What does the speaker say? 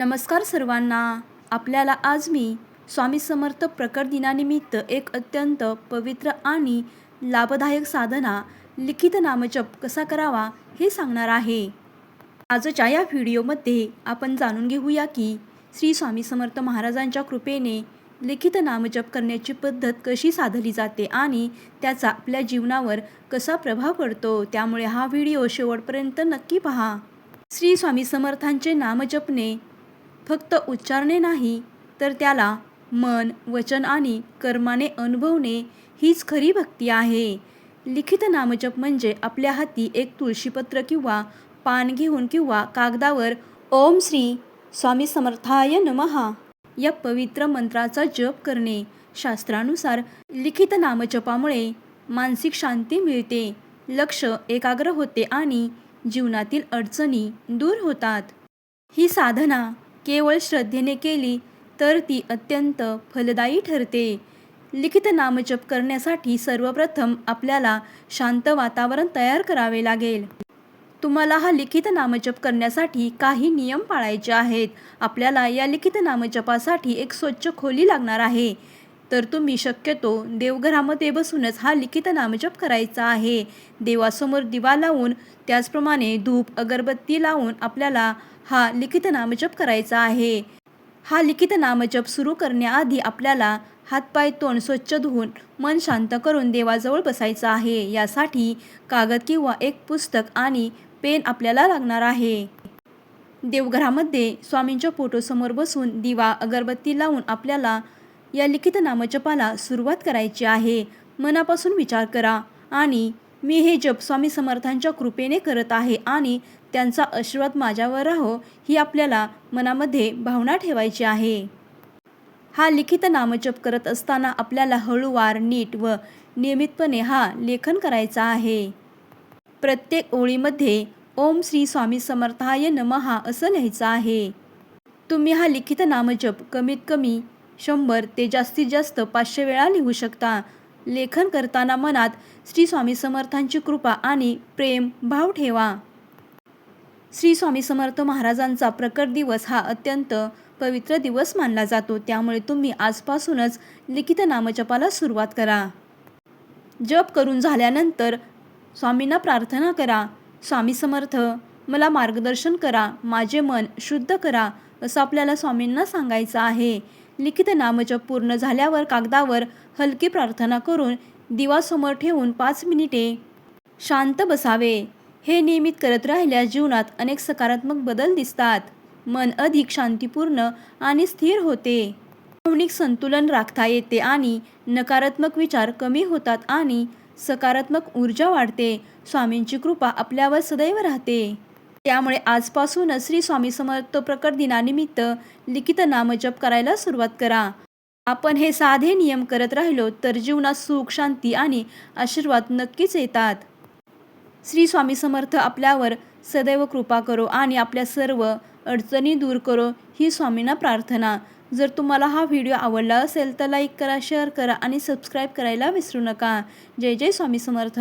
नमस्कार सर्वांना. आपल्याला आज मी स्वामी समर्थ प्रकट दिनानिमित्त एक अत्यंत पवित्र आणि लाभदायक साधना लिखित नामजप कसा करावा हे सांगणार आहे. आजच्या या व्हिडिओमध्ये आपण जाणून घेऊया की श्री स्वामी समर्थ महाराजांच्या कृपेने लिखित नामजप करण्याची पद्धत कशी साधली जाते आणि त्याचा आपल्या जीवनावर कसा प्रभाव पडतो. त्यामुळे हा व्हिडिओ शेवटपर्यंत नक्की पहा. श्री स्वामी समर्थांचे नामजपणे फक्त उच्चारणे नाही, तर त्याला मन, वचन आणि कर्माने अनुभवणे हीच खरी भक्ती आहे. लिखित नामजप म्हणजे आपल्या हाती एक तुळशीपत्र किंवा पान घेऊन किंवा कागदावर ओम श्री स्वामी समर्थाय नमः या पवित्र मंत्राचा जप करणे. शास्त्रानुसार लिखित नामजपामुळे मानसिक शांती मिळते, लक्ष एकाग्र होते आणि जीवनातील अडचणी दूर होतात. ही साधना केवळ श्रद्धेने केली तर ती अत्यंत फलदायी ठरते. लिखित नामजप करण्यासाठी सर्वप्रथम आपल्याला शांत वातावरण तयार करावे लागेल. तुम्हाला हा लिखित नामजप करण्यासाठी काही नियम पाळायचे आहेत. आपल्याला या लिखित नामजपासाठी एक स्वच्छ खोली लागणार आहे. तर तुम्ही शक्यतो देवघरामध्ये बसूनच हा लिखित नामजप करायचा आहे. देवासमोर दिवा लावून त्याचप्रमाणे धूप अगरबत्ती लावून आपल्याला हा लिखित नामजप करायचा आहे. हा लिखित नामजप सुरू करण्याआधी आपल्याला हातपाय तोंड स्वच्छ धुवून मन शांत करून देवाजवळ बसायचं आहे. यासाठी कागद किंवा एक पुस्तक आणि पेन आपल्याला लागणार आहे. देवघरामध्ये स्वामींच्या फोटोसमोर बसून दिवा अगरबत्ती लावून आपल्याला या लिखित नामजपाला सुरुवात करायची आहे. मनापासून विचार करा आणि मी हे जप स्वामी समर्थांच्या कृपेने करत आहे आणि त्यांचा आशीर्वाद माझ्यावर राहो ही आपल्याला मनामध्ये भावना ठेवायची आहे. हा लिखित नामजप करत असताना आपल्याला हळूवार, नीट व नियमितपणे हा लेखन करायचा आहे. प्रत्येक ओळीमध्ये ओम श्री स्वामी समर्थाय नमः असं लिहायचं आहे. तुम्ही हा लिखित नामजप कमीत कमी 100 ते जास्तीत जास्त 500 वेळा लिहू शकता. लेखन करताना मनात श्री स्वामी समर्थांची कृपा आणि प्रेम भाव ठेवा. श्री स्वामी समर्थ महाराजांचा प्रकट दिवस हा अत्यंत पवित्र दिवस मानला जातो. त्यामुळे तुम्ही आजपासूनच लिखित नामजपाला सुरुवात करा. जप करून झाल्यानंतर स्वामींना प्रार्थना करा. स्वामी समर्थ मला मार्गदर्शन करा, माझे मन शुद्ध करा असं आपल्याला स्वामींना सांगायचं आहे. लिखित नामजप पूर्ण झाल्यावर कागदावर हलकी प्रार्थना करून दिवा समोर ठेवून 5 मिनिटे शांत बसावे. हे नियमित करत राहिल्यास जीवनात अनेक सकारात्मक बदल दिसतात. मन अधिक शांतीपूर्ण आणि स्थिर होते. भावनिक संतुलन राखता येते आणि नकारात्मक विचार कमी होतात आणि सकारात्मक ऊर्जा वाढते. स्वामींची कृपा आपल्यावर सदैव राहते. त्यामुळे आजपासूनच श्री स्वामी समर्थ प्रकट दिनानिमित्त लिखित नामजप करायला सुरुवात करा. आपण हे साधे नियम करत राहिलो तर जीवनात सुख, शांती आणि आशीर्वाद नक्कीच येतात. श्री स्वामी समर्थ आपल्यावर सदैव कृपा करो आणि आपल्या सर्व अडचणी दूर करो ही स्वामींना प्रार्थना. जर तुम्हाला हा व्हिडिओ आवडला असेल तर लाईक करा, शेअर करा आणि सबस्क्राईब करायला विसरू नका. जय जय स्वामी समर्थ.